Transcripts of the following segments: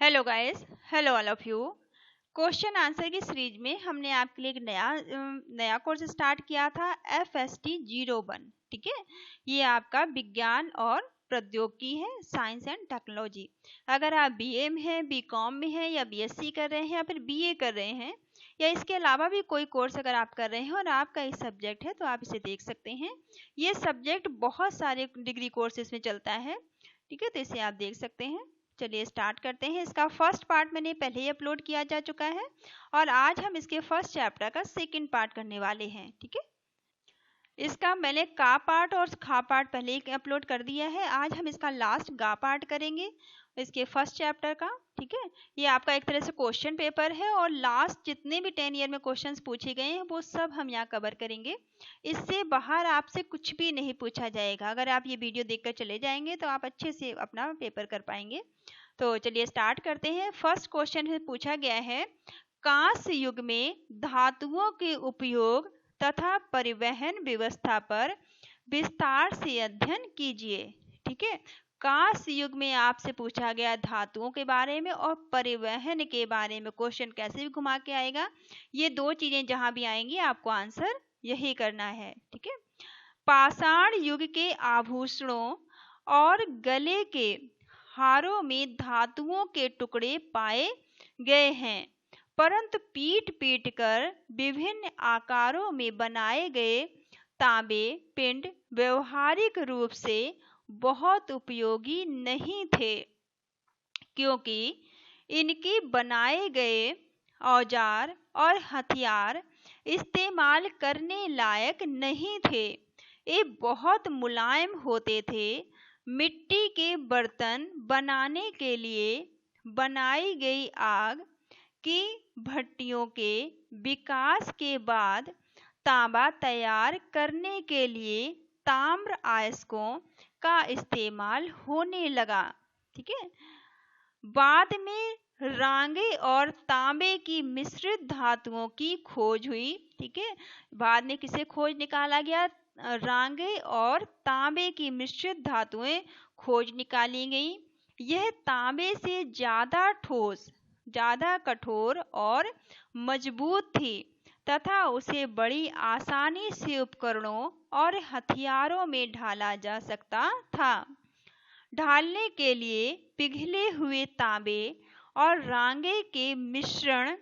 Hello guys, hello all of you. Question answer की series में हमने आपके लिए एक नया कोर्स स्टार्ट किया था FST 01। ठीक है, ये आपका विज्ञान और प्रौद्योगिकी है, साइंस एंड टेक्नोलॉजी। अगर आप बीए में हैं, बीकॉम में हैं या बीएससी कर रहे हैं या फिर बीए कर रहे हैं या इसके अलावा भी कोई कोर्स अगर आप कर रहे हैं और आपका ये सब्जेक्ट है तो आप इसे देख सकते हैं। ये सब्जेक्ट बहुत सारे डिग्री कोर्सेज में चलता है। ठीक है, तो इसे आप देख सकते हैं। चलिए स्टार्ट करते हैं। इसका फर्स्ट पार्ट मैंने पहले ही अपलोड किया जा चुका है और आज हम इसके फर्स्ट चैप्टर का सेकंड पार्ट करने वाले हैं। ठीक है, इसका मैंने का पार्ट और खा पार्ट पहले ही अपलोड कर दिया है। आज हम इसका लास्ट गा पार्ट करेंगे इसके फर्स्ट चैप्टर का। ठीक है, ये आपका एक तरह से क्वेश्चन पेपर है और लास्ट जितने भी 10 ईयर में क्वेश्चंस पूछे गए हैं वो सब हम यहाँ कवर करेंगे। इससे बाहर आपसे कुछ भी नहीं पूछा जाएगा। अगर आप ये वीडियो देखकर चले जाएंगे तो आप अच्छे से अपना पेपर कर पाएंगे। तो चलिए स्टार्ट करते हैं। फर्स्ट क्वेश्चन है, पूछा गया है कांस्य युग में धातुओं के उपयोग तथा परिवहन व्यवस्था पर विस्तार से अध्ययन कीजिए। ठीक है, कांस्य युग में आपसे पूछा गया धातुओं के बारे में और परिवहन के बारे में। क्वेश्चन कैसे भी घुमा के आएगा, ये दो चीजें जहां भी आएंगी आपको आंसर यही करना है। ठीक है, पाषाण युग के आभूषणों और गले के हारों में धातुओं के टुकड़े पाए गए हैं, परंतु पीट पीट कर विभिन्न आकारों में बनाए गए तांबे पिंड व्यवहारिक रूप से बहुत उपयोगी नहीं थे, क्योंकि इनके बनाए गए औजार और हथियार इस्तेमाल करने लायक नहीं थे। ये बहुत मुलायम होते थे। मिट्टी के बर्तन बनाने के लिए बनाई गई आग की भट्टियों के विकास के बाद तांबा तैयार करने के लिए ताम्र अयस्कों का इस्तेमाल होने लगा। ठीक है, बाद में रांगे और तांबे की मिश्रित धातुओं की खोज हुई। ठीक है, बाद में किसे खोज निकाला गया? रांगे और तांबे की मिश्रित धातुएं खोज निकाली गई। यह तांबे से ज्यादा ठोस, ज्यादा कठोर और मजबूत थी तथा उसे बड़ी आसानी से उपकरणों और हथियारों में ढाला जा सकता था। ढालने के लिए पिघले हुए तांबे और रांगे के मिश्रण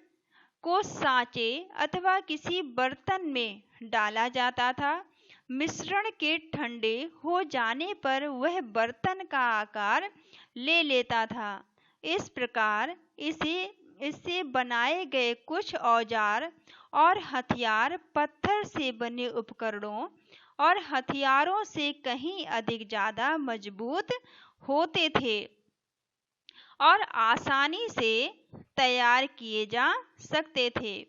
को सांचे अथवा किसी बर्तन में डाला जाता था। मिश्रण के ठंडे हो जाने पर वह बर्तन का आकार ले लेता था। इस प्रकार इससे बनाए गए कुछ औजार और हथियार पत्थर से बने उपकरणों और हथियारों से कहीं अधिक ज्यादा मजबूत होते थे और आसानी से तैयार किए जा सकते थे।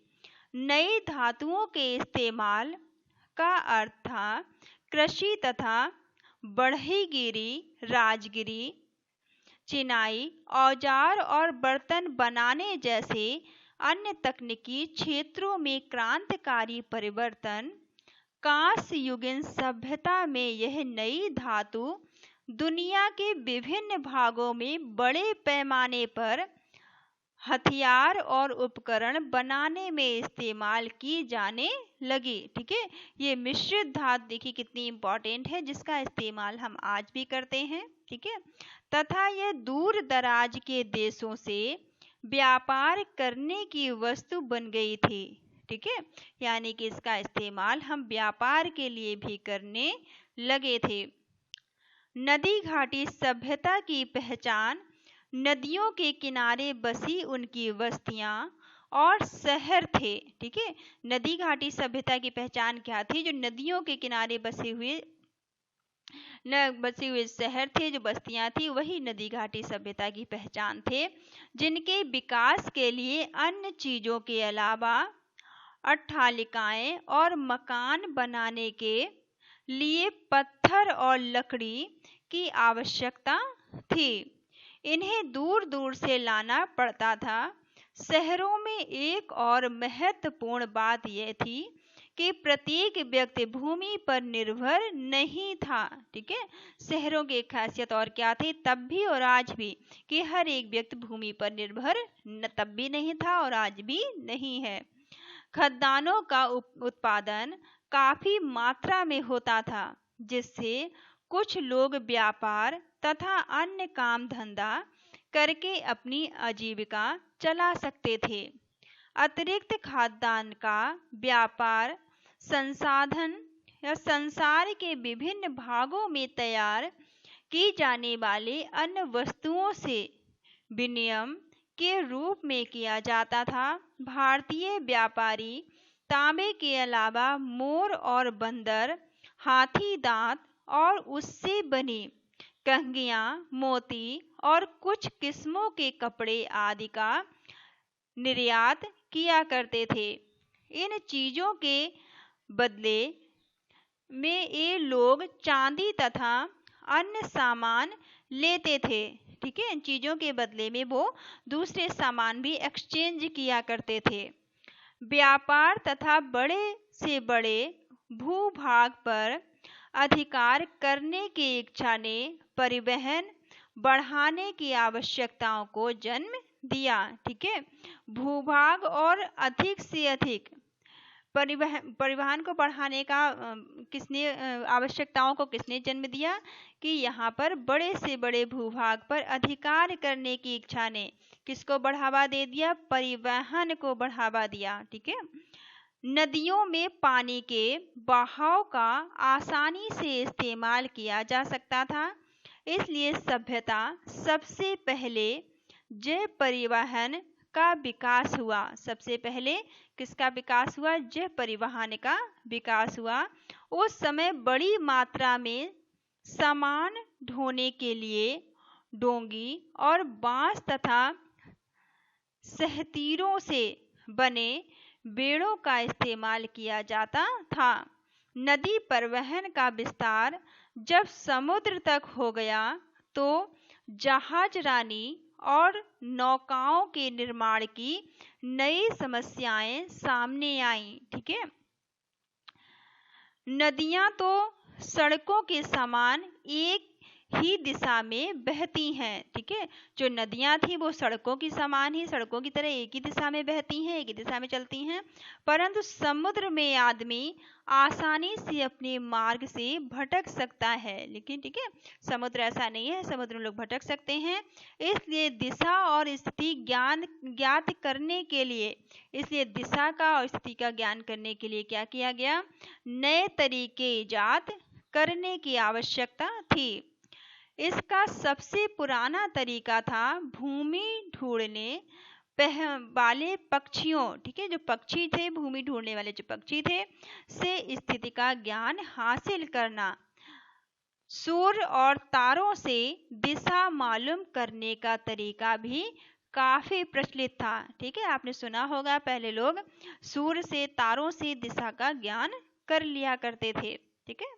नई धातुओं के इस्तेमाल का अर्थ था कृषि तथा बढ़ईगिरी, राजगिरी, चिनाई, औजार और बर्तन बनाने जैसे अन्य तकनीकी क्षेत्रों में क्रांतिकारी परिवर्तन। कांस्य युगीन सभ्यता में यह नई धातु दुनिया के विभिन्न भागों में बड़े पैमाने पर हथियार और उपकरण बनाने में इस्तेमाल की जाने लगी। ठीक है, ये मिश्रित धातु देखिए कितनी इंपॉर्टेंट है, जिसका इस्तेमाल हम आज भी करते हैं। ठीक है, तथा यह दूर दराज के देशों से व्यापार करने की वस्तु बन गई थी। ठीक है, यानी कि इसका इस्तेमाल हम व्यापार के लिए भी करने लगे थे। नदी घाटी सभ्यता की पहचान नदियों के किनारे बसी उनकी बस्तियां और शहर थे। ठीक है, नदी घाटी सभ्यता की पहचान क्या थी? जो नदियों के किनारे बसे हुए शहर थे, जो बस्तियां थी, वही नदी घाटी सभ्यता की पहचान थे, जिनके विकास के लिए अन्य चीजों के अलावा अट्टालिकाएं और मकान बनाने के लिए पत्थर और लकड़ी की आवश्यकता थी। इन्हें दूर दूर से लाना पड़ता था। शहरों में एक और महत्वपूर्ण बात यह थी कि प्रत्येक व्यक्ति भूमि पर निर्भर नहीं था। ठीक है, शहरों की एक खासियत और क्या थी तब भी और आज भी, कि हर एक व्यक्ति भूमि पर निर्भर तब भी नहीं था और आज भी नहीं है। खदानों का उत्पादन काफी मात्रा में होता था, जिससे कुछ लोग व्यापार तथा अन्य काम धंधा करके अपनी आजीविका चला सकते थे। अतिरिक्त खाद्यान्न का व्यापार संसाधन या संसार के विभिन्न भागों में तैयार की जाने वाले अन्य वस्तुओं से विनिमय के रूप में किया जाता था। भारतीय व्यापारी तांबे के अलावा मोर और बंदर, हाथी दांत और उससे बनी कंघियां, मोती और कुछ किस्मों के कपड़े आदि का निर्यात किया करते थे। इन चीजों के बदले में ये लोग चांदी तथा अन्य सामान लेते थे। ठीक है, इन चीजों के बदले में वो दूसरे सामान भी एक्सचेंज किया करते थे। व्यापार तथा बड़े से बड़े भूभाग पर अधिकार करने की इच्छा ने परिवहन बढ़ाने की आवश्यकताओं को जन्म दिया। ठीक है, भूभाग और अधिक से अधिक परिवहन को बढ़ाने का किसने आवश्यकताओं को किसने जन्म दिया कि यहाँ पर बड़े से बड़े भूभाग पर अधिकार करने की इच्छा ने किसको बढ़ावा दे दिया, परिवहन को बढ़ावा दिया। ठीक है, नदियों में पानी के बहाव का आसानी से इस्तेमाल किया जा सकता था, इसलिए सभ्यता सबसे पहले जल परिवहन का विकास हुआ। सबसे पहले किसका विकास हुआ? जल परिवहन का विकास हुआ। उस समय बड़ी मात्रा में सामान ढोने के लिए डोंगी और बांस तथा सहतीरों से बने बेड़ों का इस्तेमाल किया जाता था। नदी परिवहन का विस्तार जब समुद्र तक हो गया तो जहाजरानी और नौकाओं के निर्माण की नई समस्याएं सामने आईं। ठीक है, नदियां तो सड़कों के समान एक ही दिशा में बहती हैं। ठीक है, जो नदियां थी वो सड़कों की समान ही, सड़कों की तरह एक ही दिशा में बहती हैं, एक ही दिशा में चलती हैं। परंतु समुद्र में आदमी आसानी से अपने मार्ग से भटक सकता है, लेकिन ठीक है समुद्र ऐसा नहीं है, समुद्र में लोग भटक सकते हैं। इसलिए दिशा और स्थिति ज्ञात करने के लिए, इसलिए दिशा का और स्थिति का ज्ञान करने के लिए क्या किया गया? नए तरीके इजाद करने की आवश्यकता थी। इसका सबसे पुराना तरीका था भूमि ढूंढने वाले पक्षियों, ठीक है, जो पक्षी थे, भूमि ढूंढने वाले जो पक्षी थे, से स्थिति का ज्ञान हासिल करना। सूर्य और तारों से दिशा मालूम करने का तरीका भी काफी प्रचलित था। ठीक है, आपने सुना होगा पहले लोग सूर्य से, तारों से दिशा का ज्ञान कर लिया करते थे। ठीक है,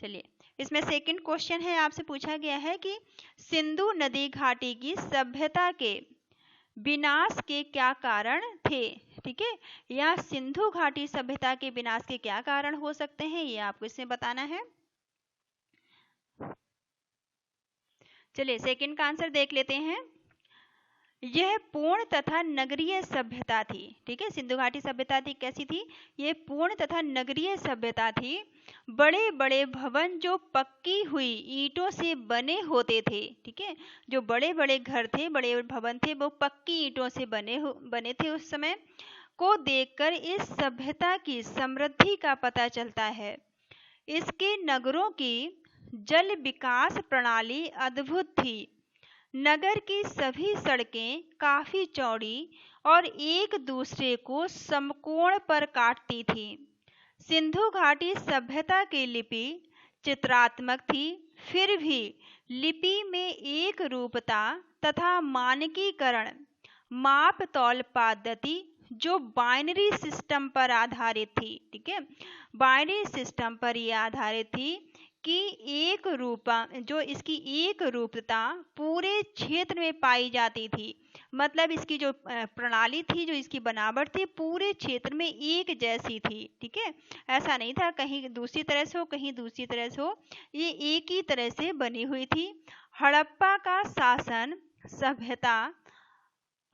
चलिए इसमें सेकंड क्वेश्चन है, आपसे पूछा गया है कि सिंधु नदी घाटी की सभ्यता के विनाश के क्या कारण थे। ठीक है, या सिंधु घाटी सभ्यता के विनाश के क्या कारण हो सकते हैं, ये आपको इसमें बताना है। चलिए सेकंड का आंसर देख लेते हैं। यह पूर्ण तथा नगरीय सभ्यता थी। ठीक है, सिंधु घाटी सभ्यता थी, कैसी थी? ये पूर्ण तथा नगरीय सभ्यता थी। बड़े बड़े भवन जो पक्की हुई ईंटों से बने होते थे। ठीक है, जो बड़े बड़े घर थे, बड़े भवन थे, वो पक्की ईंटों से बने थे उस समय को देखकर इस सभ्यता की समृद्धि का पता चलता है। इसके नगरों की जल विकास प्रणाली अद्भुत थी। नगर की सभी सड़कें काफी चौड़ी और एक दूसरे को समकोण पर काटती थी। सिंधु घाटी सभ्यता की लिपि चित्रात्मक थी, फिर भी लिपि में एक रूपता तथा मानकीकरण, माप तौल पद्धति जो बाइनरी सिस्टम पर आधारित थी। ठीक है, बाइनरी सिस्टम पर यह आधारित थी कि एक रूपा जो इसकी एक रूपता पूरे क्षेत्र में पाई जाती थी। मतलब इसकी जो प्रणाली थी, जो इसकी बनावट थी, पूरे क्षेत्र में एक जैसी थी। ठीक है, ऐसा नहीं था कहीं दूसरी तरह से हो, कहीं दूसरी तरह से हो, ये एक ही तरह से बनी हुई थी। हड़प्पा का शासन सभ्यता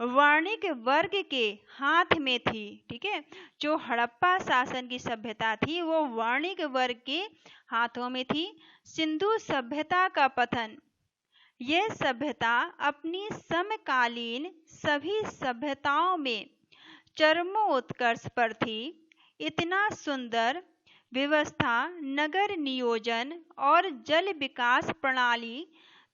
वर्णिक वर्ग के हाथ में थी। ठीक है, जो हड़प्पा शासन की सभ्यता थी वो वर्णिक वर्ग के हाथों में थी। सिंधु सभ्यता का पतन, यह सभ्यता अपनी समकालीन सभी सभ्यताओं में चरमोत्कर्ष पर थी। इतना सुंदर व्यवस्था, नगर नियोजन और जल विकास प्रणाली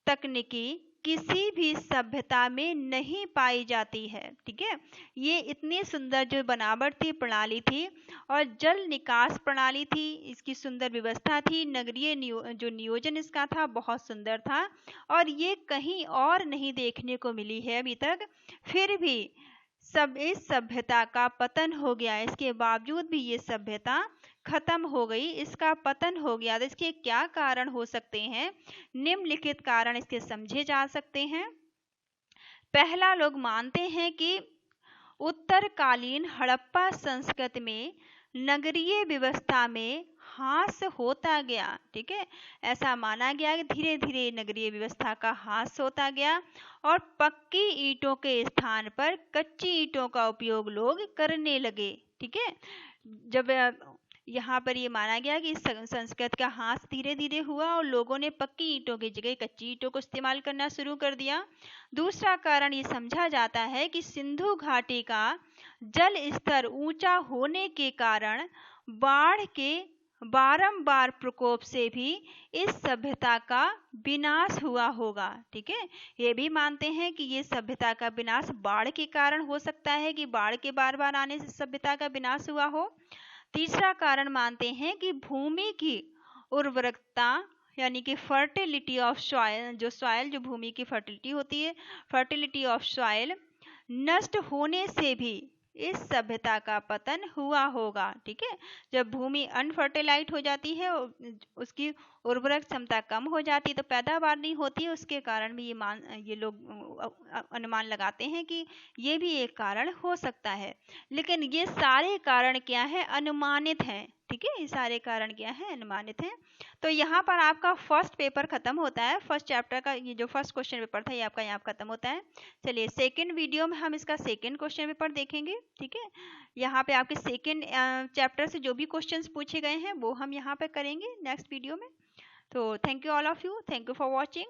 तकनीकी किसी भी सभ्यता में नहीं पाई जाती है। ठीक है, ये इतनी सुंदर जो बनावट थी, प्रणाली थी, और जल निकास प्रणाली थी, इसकी सुंदर व्यवस्था थी, नगरीय जो नियोजन इसका था बहुत सुंदर था, और ये कहीं और नहीं देखने को मिली है अभी तक। फिर भी सब इस सभ्यता का पतन हो गया, इसके बावजूद भी ये सभ्यता खत्म हो गई, इसका पतन हो गया। तो इसके क्या कारण हो सकते हैं? निम्नलिखित कारण इसके समझे जा सकते हैं। पहला, लोग मानते हैं कि उत्तरकालीन हड़प्पा संस्कृति में नगरीय व्यवस्था में ह्रास होता गया। ठीक है, ऐसा माना गया कि धीरे धीरे नगरीय व्यवस्था का ह्रास होता गया और पक्की ईंटों के स्थान पर कच्ची ईंटों का उपयोग लोग करने लगे। ठीक है, जब यहाँ पर ये माना गया कि संस्कृत का ह्रास धीरे धीरे हुआ और लोगों ने पक्की ईंटों की जगह कच्ची ईंटों को इस्तेमाल करना शुरू कर दिया। दूसरा कारण ये समझा जाता है कि सिंधु घाटी का जल स्तर ऊंचा होने के कारण बाढ़ के बारंबार प्रकोप से भी इस सभ्यता का विनाश हुआ होगा। ठीक है, ये भी मानते हैं कि ये सभ्यता का विनाश बाढ़ के कारण हो सकता है, कि बाढ़ के बार बार आने से सभ्यता का विनाश हुआ हो। तीसरा कारण मानते हैं कि भूमि की उर्वरकता, यानी कि फर्टिलिटी ऑफ सॉइल, जो भूमि की फर्टिलिटी होती है, फर्टिलिटी ऑफ सॉइल नष्ट होने से भी इस सभ्यता का पतन हुआ होगा। ठीक है, जब भूमि अनफर्टिलाइज हो जाती है, उसकी उर्वरक क्षमता कम हो जाती है, तो पैदावार नहीं होती है, उसके कारण भी ये लोग अनुमान लगाते हैं कि ये भी एक कारण हो सकता है। लेकिन ये सारे कारण क्या है? अनुमानित हैं। ठीक है, ये सारे कारण क्या है? अनुमानित हैं। तो यहाँ पर आपका फर्स्ट पेपर खत्म होता है, फर्स्ट चैप्टर का ये जो फर्स्ट क्वेश्चन पेपर था ये आपका यहाँ खत्म होता है। चलिए, सेकंड वीडियो में हम इसका सेकंड क्वेश्चन पेपर देखेंगे। ठीक है, यहाँ पे आपके सेकंड चैप्टर से जो भी क्वेश्चंस पूछे गए हैं वो हम यहाँ पे करेंगे नेक्स्ट वीडियो में। तो thank you all of you, thank you for watching.